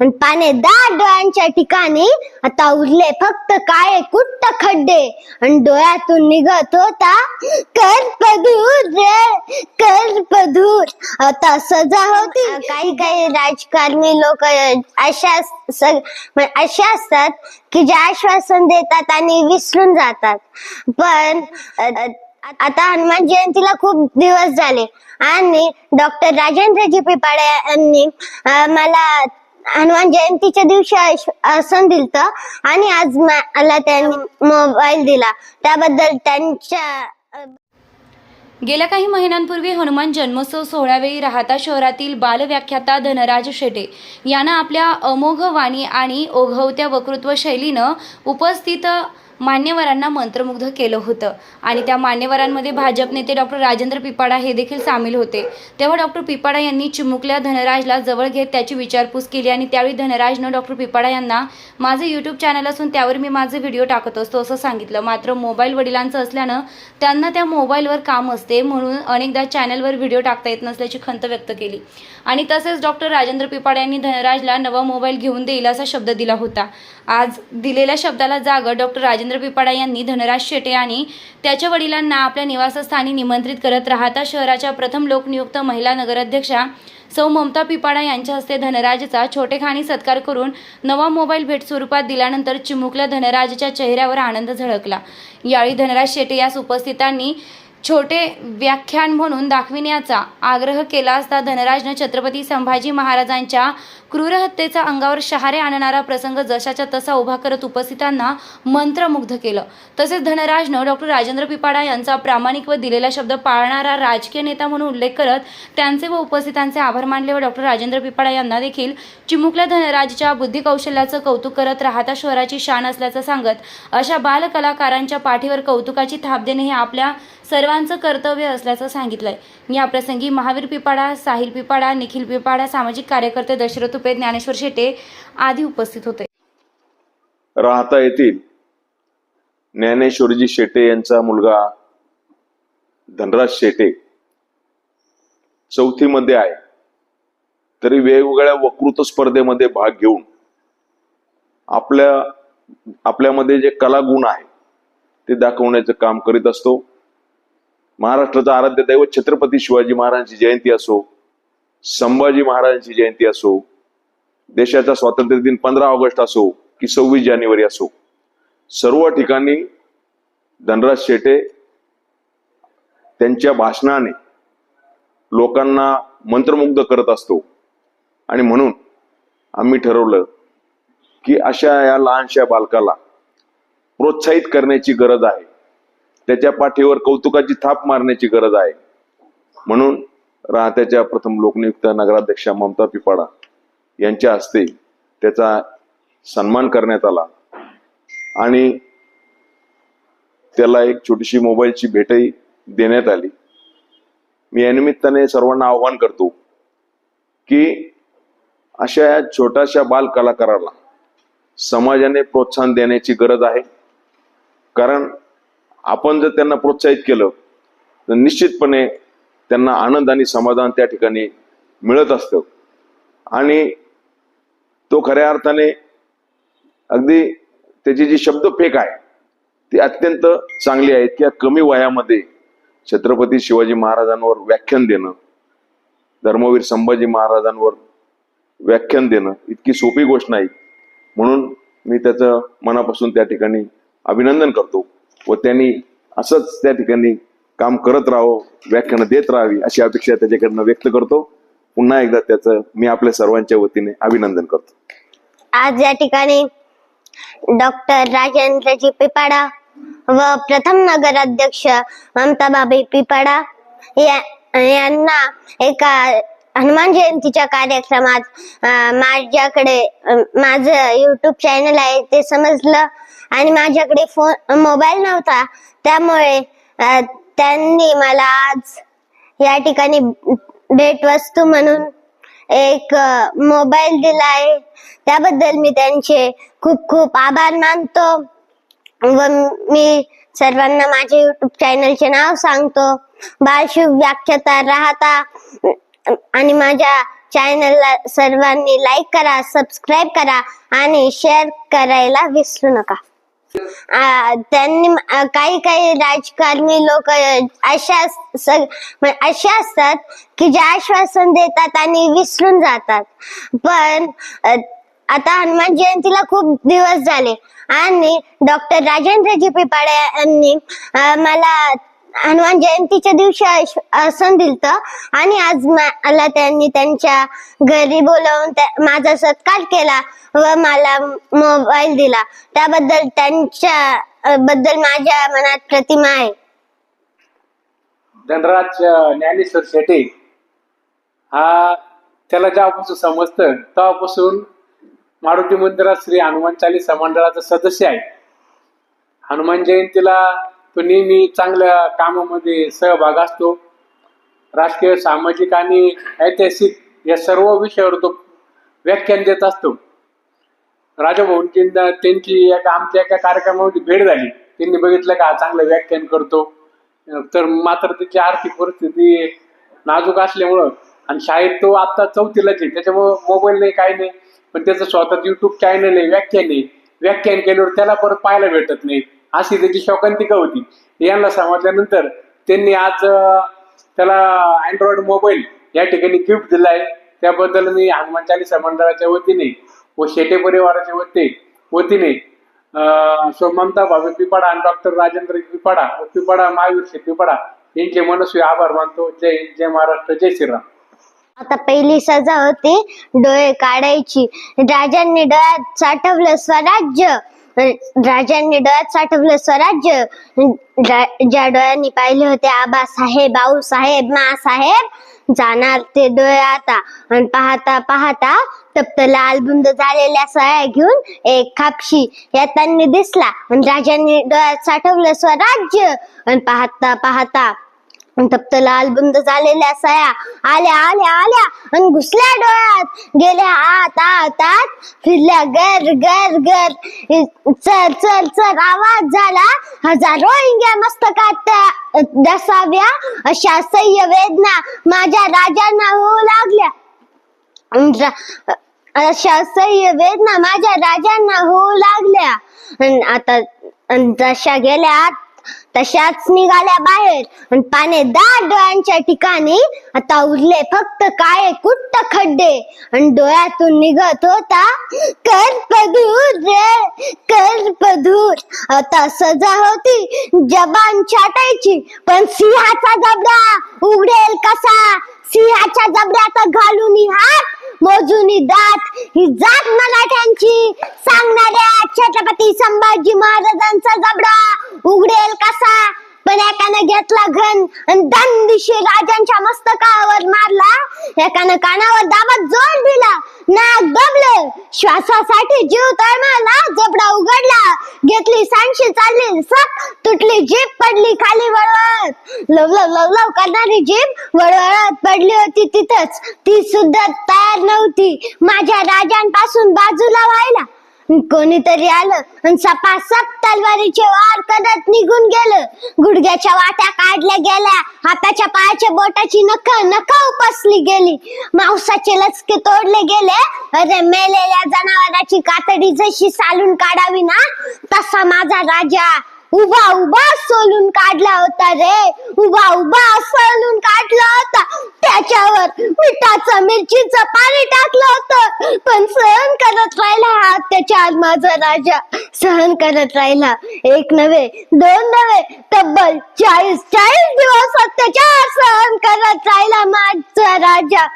आणि पाण्यादार डोळ्यांच्या ठिकाणी आता उरले फक्त काळे कुट्ट खड्डे आणि डोळ्यातून निघत होता कर्पधूर रे कर्पधूर. आता सजा होती. काही काही राजकारणी लोक अशा असतात की जे आश्वासन देतात आणि विसरून जातात. पण आता हनुमान जयंतीला खूप दिवस झाले आणि डॉक्टर राजेंद्रजी पिपाडे यांनी मला हनुमान जयंतीच्या दिवशी आसन दिलत आणि आज मला त्यांनी मोबाईल दिला, त्याबद्दल त्यांच्या. गेल्या काही महिन्यांपूर्वी हनुमान जन्मोत्सव सोहळ्यावेळी राहाता शहरातील बालव्याख्याता धनराज शेटे यांना आपल्या अमोघ वाणी आणि ओघवत्या वक्तृत्व शैलीनं उपस्थित मान्यवरांना मंत्रमुग्ध केलं होतं आणि त्या मान्यवरांमध्ये भाजप नेते डॉक्टर राजेंद्र पिपाडा हे देखील सामील होते. तेव्हा डॉक्टर पिपाडा यांनी चिमुकल्या धनराजला जवळ घेत त्याची विचारपूस केली आणि त्यावेळी धनराजनं डॉक्टर पिपाडा यांना माझं यूट्यूब चॅनल असून त्यावर मी माझे व्हिडिओ टाकत असतो असं सांगितलं. मात्र मोबाईल वडिलांचं असल्यानं त्यांना त्या मोबाईलवर काम असते म्हणून अनेकदा चॅनलवर व्हिडिओ टाकता येत नसल्याची खंत व्यक्त केली आणि तसेच डॉक्टर राजेंद्र पिपाडा यांनी धनराजला नवा मोबाईल घेऊन देईल असा शब्द दिला होता. आज दिलेल्या शब्दाला जाग डॉक्टर राजेंद्र पिपाडा यांनी धनराज शेटे आणि त्याच्या वडिलांना आपल्या निवासस्थानी निमंत्रित करत राहाता शहराच्या प्रथम लोकनियुक्त महिला नगराध्यक्षा सौ ममता पिपाडा यांच्या हस्ते धनराजचा छोटेखानी सत्कार करून नवा मोबाईल भेट स्वरूपात दिल्यानंतर चिमुकल्या धनराजच्या चेहऱ्यावर आनंद झळकला. यावेळी धनराज शेटे यास उपस्थितांनी छोटे व्याख्यान म्हणून दाखविण्याचा आग्रह केला असता धनराजनं छत्रपती संभाजी महाराजांच्या क्रूर हत्येचा अंगावर शहारे आणणारा प्रसंग जशाच्या तसा उभा करत उपस्थितांना मंत्रमुग्ध केलं. तसेच धनराजनं डॉक्टर राजेंद्र पिपाडा यांचा प्रामाणिक व दिलेला शब्द पाळणारा राजकीय नेता म्हणून उल्लेख करत त्यांचे व उपस्थितांचे आभार मानले व डॉक्टर राजेंद्र पिपाडा यांना देखील चिमुकल्या धनराजच्या बुद्धिकौशल्याचं कौतुक करत राहाता शहराची शान असल्याचं सांगत अशा बालकलाकारांच्या पाठीवर कौतुकाची थाप देणे हे आपल्या सर्वांचं कर्तव्य असल्याचं सांगितलंय. या प्रसंगी महावीर पिपाडा, साहिल पिपाडा, निखिल पिपाडा, सामाजिक कार्यकर्ते दशरथ उपे, ज्ञानेश्वर शेटे आदी उपस्थित होते. राहता येथील ज्ञानेश्वरजी शेटे यांचा मुलगा धनराज शेटे चौथीमध्ये आहे, तरी वेगवेगळ्या वक्तृत्व स्पर्धेमध्ये भाग घेऊन आपल्यामध्ये जे कलागुण आहे ते दाखवण्याचं काम करीत असतो. महाराष्ट्राचा आराध्य दैवत छत्रपती शिवाजी महाराजांची जयंती असो, संभाजी महाराजांची जयंती असो, देशाचा स्वातंत्र्य दिन 15 ऑगस्ट असो की 26 जानेवारी असो, सर्व ठिकाणी धनराज शेटे त्यांच्या भाषणाने लोकांना मंत्रमुग्ध करत असतो. आणि म्हणून आम्ही ठरवलं की अशा या लहानशा बालकाला प्रोत्साहित करण्याची गरज आहे, त्याच्या पाठीवर कौतुकाची थाप मारण्याची गरज आहे. म्हणून राहत्याच्या प्रथम लोकनियुक्त नगराध्यक्षा ममता पिपाडा यांच्या हस्ते त्याचा सन्मान करण्यात आला आणि त्याला एक छोटीशी मोबाईलची भेटही देण्यात आली. मी या निमित्ताने सर्वांना आवाहन करतो की अशा या छोट्याशा बाल कलाकाराला समाजाने प्रोत्साहन देण्याची गरज आहे. कारण आपण जर त्यांना प्रोत्साहित केलं तर निश्चितपणे त्यांना आनंद आणि समाधान त्या ठिकाणी मिळत असतं आणि तो खऱ्या अर्थाने अगदी त्याची जी शब्दफेक आहे ती अत्यंत चांगली आहे. इतक्या कमी वयामध्ये छत्रपती शिवाजी महाराजांवर व्याख्यान देणं, धर्मवीर संभाजी महाराजांवर व्याख्यान देणं इतकी सोपी गोष्ट नाही. म्हणून मी त्याचं मनापासून त्या ठिकाणी अभिनंदन करतो व त्यांनी असंच त्या ठिकाणी काम करत राहावं, व्याख्यानं देत राहावी अशी अपेक्षा त्याच्याकडनं व्यक्त करतो. पुन्हा एकदा त्याचं मी आपल्या सर्वांच्या वतीने अभिनंदन करतो. आज या ठिकाणी डॉक्टर राजेंद्रजी पिपाडा व प्रथम नगराध्यक्ष ममताबाई पिपाडा यांना एका हनुमान जयंतीच्या कार्यक्रमात माझ्याकडे माझं युट्यूब चॅनल आहे ते समजलं आणि माझ्याकडे मोबाईल नव्हता, त्यामुळे त्यांनी मला आज या ठिकाणी भेटवस्तू म्हणून एक मोबाईल दिलाय. त्याबद्दल मी त्यांचे खूप खूप आभार मानतो व मी सर्वांना माझ्या युट्यूब चॅनलचे नाव सांगतो, बालशिव व्याख्याता राहता आणि माझ्या चॅनलला सर्वांनी लाईक करा, सबस्क्राईब करा आणि शेअर करायला विसरू नका. त्यांनी काही राजकारणी लोक असे असतात की जे आश्वासन देतात आणि विसरून जातात. पण आता हनुमान जयंतीला खूप दिवस झाले आणि डॉक्टर राजेंद्रजी पिपाडे यांनी मला हनुमान जयंतीच्या दिवशी आसन दिलत आणि आज मला त्यांनी त्यांच्या घरी बोलावून माझा सत्कार केला व मला मोबाईल दिला. त्याबद्दल त्यांच्या बद्दल माझ्या मनात प्रतिमा आहे. धनराज ज्ञानेश्वर शेटे हा त्याला जेव्हापासून समजतं तेव्हापासून मारुती मंदिरात श्री हनुमान चालीसा मंडळाचा सदस्य आहे. हनुमान जयंतीला तो नेहमी चांगल्या कामामध्ये सहभाग असतो. राजकीय, सामाजिक आणि ऐतिहासिक या सर्व विषयावर तो व्याख्यान देत असतो. राजाभाऊंची त्यांची आमच्या एका कार्यक्रमामध्ये भेट झाली. त्यांनी बघितलं का चांगलं व्याख्यान करतो, तर मात्र त्याची आर्थिक परिस्थिती नाजूक असल्यामुळं आणि शाळेत तो आता 4थीलाच आहे, त्याच्यामुळं मोबाईल नाही काही नाही, पण त्याचं स्वतःच युट्यूब चॅनल आहे, व्याख्यान केल्यावर त्याला परत पाहायला भेटत नाही, अशी त्याची शोकांतिका होती. यांना समजल्यानंतर त्यांनी आज त्याला अँड्रॉइड मोबाईल या ठिकाणी गिफ्ट दिलाय. त्याबद्दल मी हनुमान चालीसा मंडळाच्या वतीने व शेटे परिवाराच्या वतीने ममता भावे पिपाडा आणि डॉक्टर राजेंद्र पिपाडा महावीर पिपाडा यांचे मनस्वी आभार मानतो. जय महाराष्ट्र, जय श्रीराम. आता पहिली सजा होती डोळे काढायची. राजांनी डोळ्यात साठवलं स्वराज्य. ज्या डोळ्यांनी पाहिले होते आबासाहेब, आऊसाहेब, मासाहेब, जाणार ते डोळे आता. आणि पाहता पाहता तप्त लाल बुंद झालेल्या सह्या घेऊन एक खापशी येताना दिसला. आणि राजांनी डोळ्यात साठवलं स्वराज्य. आणि पाहता पाहता तप्त लाल बुंद झालेल्या सह्या आल्या आणि घुसल्या डोळ्यात. गेल्या आत फिरल्या गर चल आवाज झाला. हजारो इंग्या मस्तकात दसाव्या. अशा सह्य वेदना माझ्या राजांना होऊ लागल्या. अशा सह्य वेदना माझ्या राजांना होऊ लागल्या. आता जशा गेल्या आत तशाच निघाल्या बाहेर. आणि पानेदार डोळ्यांच्या ठिकाणी आता उरले फक्त काळे कुट्ट खड्डे. आणि डोळ्यातून निघत होता कर्पधूर रे कर्पधूर. आता सजा होती जबान छाटायची, पण सिंहाचा जबडा उघडेल कसा? सिंहाच्या जबड्यात घालून हात, मोजूनी दात. ही जात मराठ्यांची सांगणाऱ्या छत्रपती संभाजी महाराजांचा जबडा उघडेल कसा? पण एकानं घेतला घन आणि दंदिशी राजांच्या मस्तकावर मारला. एकानं कानावर दाबत जोर दिला. नाक दबलं, श्वासासाठी जीव तळमळला. जबडा उघडला, घेतली सांडशी चालली सप, तुटली जीभ पडली खाली वळवळत. लव करणारी जीभ वळवळत पडली होती तिथंच. ती सुद्धा तयार नव्हती माझ्या राजांपासून बाजूला व्हायला. कोणीतरी आलं आणि सपासप तलवारीचे वार करत निघून गेलं. गुडघ्याच्या वाट्या काढल्या गेल्या. हाताच्या पायाच्या बोटाची नख उपसली गेली. मांसाचे लचके तोडले गेले. अरे मेलेल्या जनावराची कातडी जशी सालून काढावी ना, तसा माझा राजा उभा सोलून काढला होता रे. उभा सोलून काढला होता. त्याच्यावर मिठाचं मिरचीचं पाणी टाकलं होतं, पण सहन करत राहिला हा अत्याचार माझा राजा. सहन करत राहिला. एक नव्हे, दोन नव्हे, तब्बल 40 दिवस अत्याचार सहन करत राहिला माझा राजा.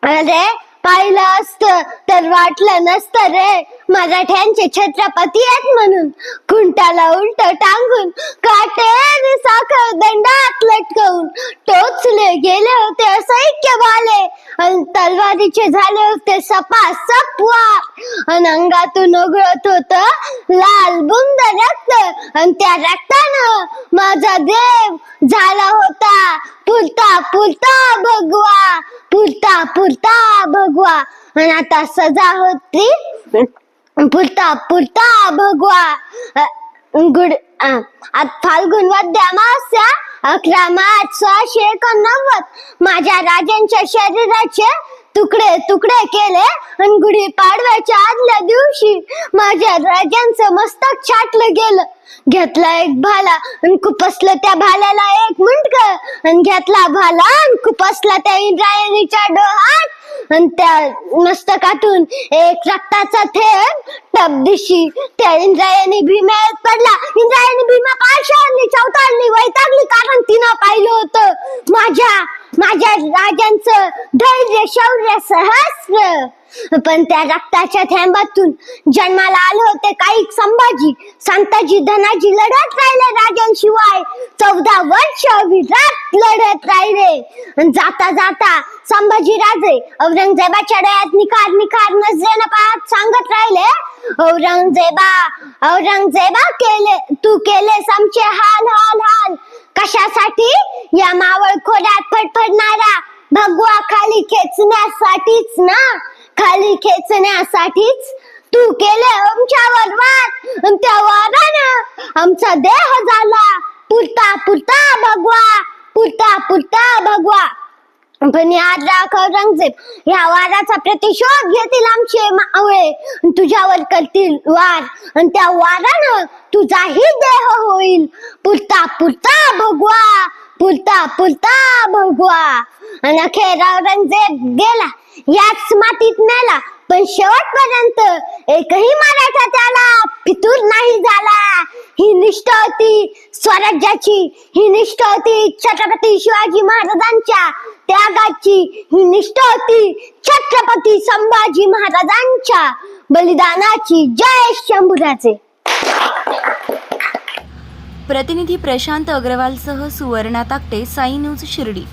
अरे पाहिलं असतं तर वाटलं नसतं रे मराठ्यांचे छत्रपती आहेत म्हणून. खुंटाला उलट टांगून काटेरी साखर दंडात लटकवून टोचले गेले होते असैक्य भाले. आणि तलवारीचे झाले होते सपासप वार. आणि अंगातून ओघळत होत लाल बुंद रक्त. आणि त्या रक्तानं माझा देव झाला होता पुरता भगवा. पुरता भगवा. आणि आता सजा होती पुरता भगवा. फाल्गुन वद्य अमावस्या 11 मार्च 1689. माझ्या राजांच्या शरीराचे तुकडे तुकडे केले आणि गुढी पाडव्याच्या आदल्या दिवशी माझ्या राजांचं मस्तक छाटलं गेलं. घेतला एक भाला आणि खुपसलं त्या भाल्याला एक मुंडकं आणि घेतला भाला आणि खुपसला त्या इंद्रायणीच्या डोहात आणि त्या मस्तकातून एक रक्ताचा थेंब टपदिशी त्या इंद्रायणी भीमेत पडला. इंद्रायणी भीमा पाशाळली, चौताळली, वैतागली, कारण तिनं पाहिलं होतं माझ्या राजांचं धैर्य, शौर्य, सहस्र. पण त्या रक्ताच्या थेंबातून जन्माला आले होते काही संभाजी, संताजी, धनाजी लढत राहिले राजांशिवाय. 14 वर्ष विराट लढत राहिले. जाता जाता संभाजी राजे औरंगजेबाच्या डोळ्यात निखार निखार नजरेनं पाहत सांगत राहिले, औरंगजेबा तू केलेस आमचे हाल हाल हाल. कशासाठी? या मावळ खोऱ्यात फडफडणारा भगवा खाली खेचण्यासाठीच ना, खाली खेचण्यासाठीच तू केले आमच्यावर वार आणि त्या वारानं आमचा देह झाला पुरता पुरता भगवा, पुरता पुरता भगवा. पण याद राख औरंगजेब, या वाराचा प्रतिशोध घेतील आमचे मावळे, तुझ्यावर करतील वार आणि त्या वारानं तुझाही देह होईल पुरता पुरता भगवा, पुरता पुरता भगवा. आणि अखेर औरंगजेब गेला, याच मातीत मेला. पण शेवटपर्यंत एकही मराठा त्याला फितूर नाही झाला. ही निष्ठा होती स्वराज्याची, ही निष्ठा होती छत्रपती शिवाजी महाराजांच्या त्यागाची, ही निष्ठा होती छत्रपती संभाजी महाराजांच्या बलिदानाची. जय शंभूराजे. प्रतिनिधी प्रशांत अग्रवालसह सुवर्णा ताकटे, साई न्यूज शिर्डी.